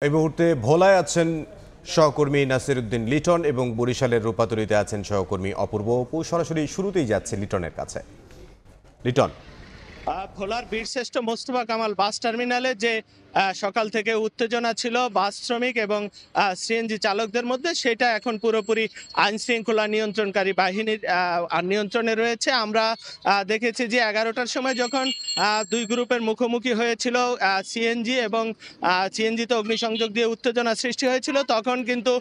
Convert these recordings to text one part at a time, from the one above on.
এই মুহূর্তে ভোলায় আছেন সহকর্মী নাসির উদ্দিন লিটন এবং বরিশালের রূপাতলীতে আছেন সহকর্মী অপূর্ব অপু। সরাসরি শুরুতেই যাচ্ছে লিটনের কাছে। লিটন, ভোলার বীরশ্রেষ্ঠ মোস্তফা কামাল বাস টার্মিনালে যে সকাল থেকে উত্তেজনা ছিল বাস শ্রমিক এবং সিএনজি চালকদের মধ্যে, সেটা এখন পুরোপুরি আইন শৃঙ্খলা নিয়ন্ত্রণকারী বাহিনীর নিয়ন্ত্রণে রয়েছে। আমরা দেখেছি যে 11টার সময় যখন দুই গ্রুপের মুখোমুখি হয়েছিল সিএনজি এবং সিএনজিতে অগ্নিসংযোগ দিয়ে উত্তেজনা সৃষ্টি হয়েছিল, তখন কিন্তু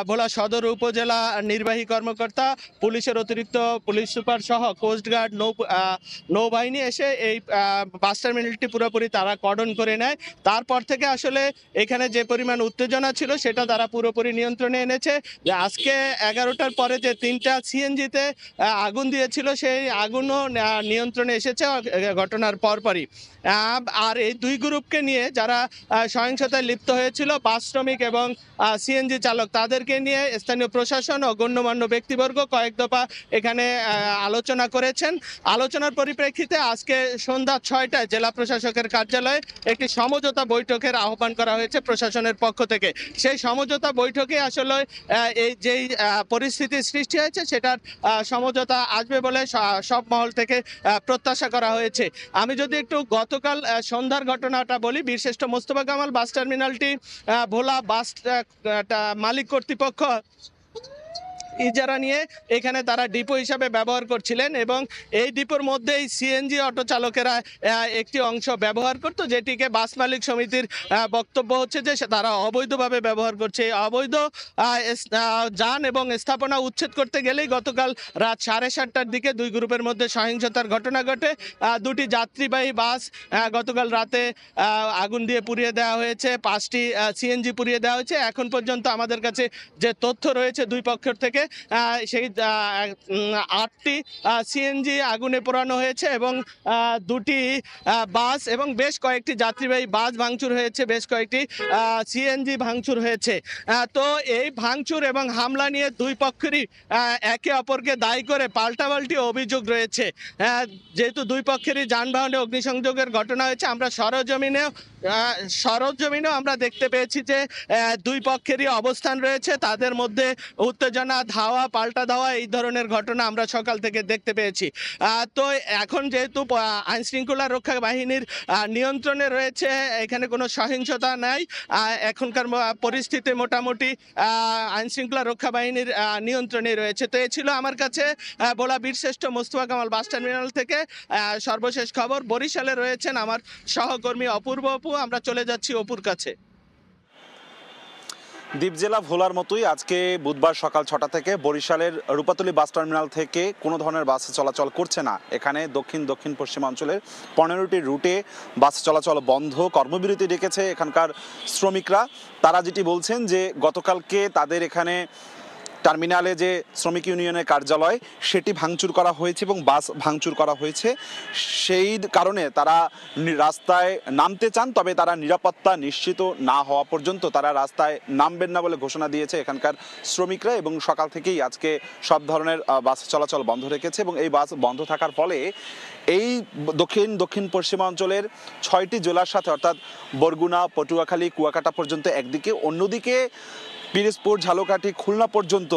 ভোলা সদর উপজেলা নির্বাহী কর্মকর্তা, পুলিশের অতিরিক্ত পুলিশ সুপার সহ কোস্টগার্ড, নৌবাহিনী এসে এই বাস টার্মিনালটি পুরোপুরি তারা কর্ডন করে নেয়। তারপর থেকে আসলে এখানে যে পরিমাণ উত্তেজনা ছিল সেটা তারা পুরোপুরি নিয়ন্ত্রণে এনেছে। যে আজকে 11টার পরে যে 3টা সিএনজিতে আগুন দিয়েছিল, সেই আগুনও নিয়ন্ত্রণে এসেছে ঘটনার পরপরই। আর এই দুই গ্রুপকে নিয়ে যারা সহিংসতায় লিপ্ত হয়েছিল, বাস শ্রমিক এবং সিএনজি চালক, তাদেরকে নিয়ে স্থানীয় প্রশাসন ও গণ্যমান্য ব্যক্তিবর্গ কয়েক দফা এখানে আলোচনা করেছেন। আলোচনার পরিপ্রেক্ষিতে আজকে সন্ধ্যা 6টায় জেলা প্রশাসকের কার্যালয়ে একটি সমঝোতা বৈঠকের আহ্বান করা হয়েছে প্রশাসনের পক্ষ থেকে। সেই সমঝোতা বৈঠকে আসলে এই যেই পরিস্থিতি সৃষ্টি হয়েছে সেটার সমঝোতা আসবে বলে সব মহল থেকে প্রত্যাশা করা হয়েছে। আমি যদি একটু গতকাল সন্ধ্যার ঘটনাটা বলি, বীরশ্রেষ্ঠ মোস্তফা কামাল বাস টার্মিনালটি ভোলা বাস মালিক কর্তৃপক্ষ ইজারা নিয়ে এখানে তারা ডিপো হিসাবে ব্যবহার করছিলেন এবং এই ডিপোর মধ্যেই সিএনজি অটো চালকেরা একটি অংশ ব্যবহার করতো, যেটিকে বাস মালিক সমিতির বক্তব্য হচ্ছে যে তারা অবৈধভাবে ব্যবহার করছে। এই অবৈধ যান এবং স্থাপনা উচ্ছেদ করতে গেলেই গতকাল রাত 7:30টার দিকে দুই গ্রুপের মধ্যে সহিংসতার ঘটনা ঘটে। দুটি যাত্রীবাহী বাস গতকাল রাতে আগুন দিয়ে পুড়িয়ে দেওয়া হয়েছে, 5টি সিএনজি পুড়িয়ে দেওয়া হয়েছে। এখন পর্যন্ত আমাদের কাছে যে তথ্য রয়েছে দুই পক্ষের থেকে, সেই 8টি সিএনজি আগুনে পোড়ানো হয়েছে এবং দুটি বাস এবং বেশ কয়েকটি যাত্রীবাহী বাস ভাঙচুর হয়েছে, বেশ কয়েকটি সিএনজি ভাঙচুর হয়েছে। তো এই ভাঙচুর এবং হামলা নিয়ে দুই পক্ষেরই একে অপরকে দায়ী করে পাল্টাপাল্টি অভিযোগ রয়েছে। যেহেতু দুই পক্ষেরই যানবাহনে অগ্নিসংযোগের ঘটনা হয়েছে, আমরা সরজমিনেও আমরা দেখতে পেয়েছি যে দুই পক্ষেরই অবস্থান রয়েছে, তাদের মধ্যে উত্তেজনা, ধাওয়া, পাল্টা ধাওয়া, এই ধরনের ঘটনা আমরা সকাল থেকে দেখতে পেয়েছি। তো এখন যেহেতু আইন শৃঙ্খলা রক্ষা বাহিনীর নিয়ন্ত্রণে রয়েছে, এখানে কোনো সহিংসতা নাই, এখনকার পরিস্থিতি মোটামুটি আইন শৃঙ্খলা রক্ষা বাহিনীর নিয়ন্ত্রণে রয়েছে। তো এ ছিল আমার কাছে ভোলা বীরশ্রেষ্ঠ মোস্তফা কামাল বাস টার্মিনাল থেকে সর্বশেষ খবর। বরিশালে রয়েছেন আমার সহকর্মী অপূর্ব অপু, আমরা চলে যাচ্ছি অপুর কাছে। দ্বীপ জেলা ভোলার মতোই আজকে বুধবার সকাল 6টা থেকে বরিশালের রূপাতলী বাস টার্মিনাল থেকে কোনো ধরনের বাস চলাচল করছে না। এখানে দক্ষিণ পশ্চিমাঞ্চলের 15টি রুটে বাস চলাচল বন্ধ, কর্মবিরতি ডেকেছে এখানকার শ্রমিকরা। তারা যেটি বলছেন যে গতকালকে তাদের এখানে টার্মিনালে যে শ্রমিক ইউনিয়নের কার্যালয় সেটি ভাঙচুর করা হয়েছে এবং বাস ভাঙচুর করা হয়েছে। সেই কারণে তারা রাস্তায় নামতে চান, তবে তারা নিরাপত্তা নিশ্চিত না হওয়া পর্যন্ত তারা রাস্তায় নামবেন না বলে ঘোষণা দিয়েছে এখানকার শ্রমিকরা। এবং সকাল থেকেই আজকে সব ধরনের বাস চলাচল বন্ধ রেখেছে এবং এই বাস বন্ধ থাকার ফলে এই দক্ষিণ পশ্চিমাঞ্চলের 6টি জেলার সাথে, অর্থাৎ বরগুনা, পটুয়াখালী, কুয়াকাটা পর্যন্ত একদিকে, অন্যদিকে পিরোজপুর, ঝালকাঠি, খুলনা পর্যন্ত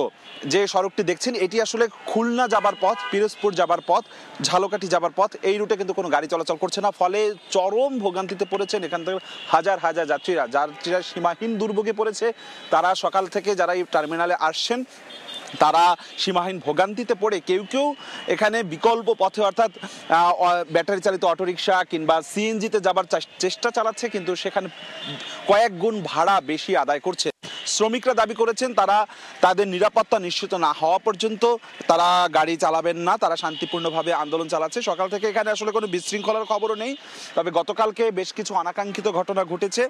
যে সড়কটি দেখছেন এটি আসলে খুলনা যাবার পথ, পিরোজপুর যাবার পথ, ঝালকাঠি যাবার পথ। এই রুটে কিন্তু কোনো গাড়ি চলাচল করছে না, ফলে চরম ভোগান্তিতে পড়েছেন এখান থেকে হাজার যাত্রীরা সীমাহীন দুর্ভোগে পড়েছে। তারা সকাল থেকে যারা এই টার্মিনালে আসছেন তারা সীমাহীন ভোগান্তিতে পড়ে কেউ এখানে বিকল্প পথে, অর্থাৎ ব্যাটারি চালিত অটোরিকশা কিংবা সিএনজিতে যাবার চেষ্টা চালাচ্ছে, কিন্তু সেখানে কয়েক গুণ ভাড়া বেশি আদায় করছে। শ্রমিকরা দাবি করেছেন তারা তাদের নিরাপত্তা নিশ্চিত না হওয়া পর্যন্ত তারা গাড়ি চালাবেন না, তারা শান্তিপূর্ণভাবে আন্দোলন চালাচ্ছে। সকাল থেকে এখানে আসলে কোনো বিশৃঙ্খলার খবরও নেই, তবে গতকালকে বেশ কিছু অনাকাঙ্ক্ষিত ঘটনা ঘটেছে।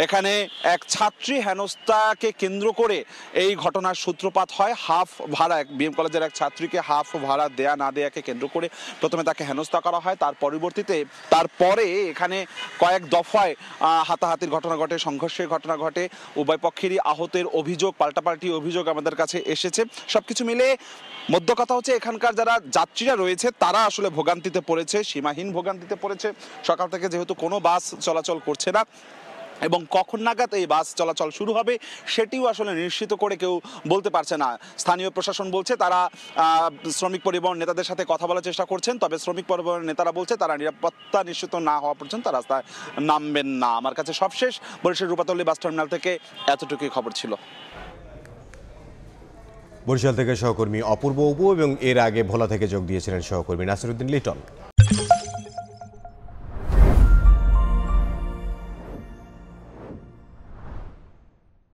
এখানে এক ছাত্রী হেনস্থাকে কেন্দ্র করে এই ঘটনার সূত্রপাত হয়। হাফ ভাড়া, বিএম কলেজের এক ছাত্রীকে হাফ ভাড়া দেয়া না দেয়াকে কেন্দ্র করে প্রথমে তাকে হেনস্থা করা হয়, তারপরে এখানে কয়েক দফায় হাতাহাতির ঘটনা ঘটে, সংঘর্ষের ঘটনা ঘটে। উভয় পক্ষেরই আহতের অভিযোগ, পাল্টাপাল্টি অভিযোগ আমাদের কাছে এসেছে। সবকিছু মিলে মধ্য কথা হচ্ছে এখানকার যারা যাত্রীরা রয়েছে তারা আসলে ভোগান্তিতে পড়েছে, সীমাহীন ভোগান্তিতে পড়েছে। সকাল থেকে যেহেতু কোনো বাস চলাচল করছে না, এবং কখন নাগাদ এই বাস চলাচল শুরু হবে সেটিও আসলে নিশ্চিত করে কেউ বলতে পারছে না। স্থানীয় প্রশাসন বলছে তারা শ্রমিক পরিবহন নেতাদের সাথে কথা বলার চেষ্টা করছেন, তবে শ্রমিক পরিবহন নেতারা বলছে তারা নিরাপত্তা নিশ্চিত না হওয়া পর্যন্ত রাস্তায় নামবেন না। আমার কাছে সবশেষ বরিশাল রূপাতলী বাস টার্মিনাল থেকে এতটুকুই খবর ছিল। বরিশাল থেকে সহকর্মী অপূর্ব অপু এবং এর আগে ভোলা থেকে যোগ দিয়েছিলেন সহকর্মী নাসিরউদ্দিন লিটন।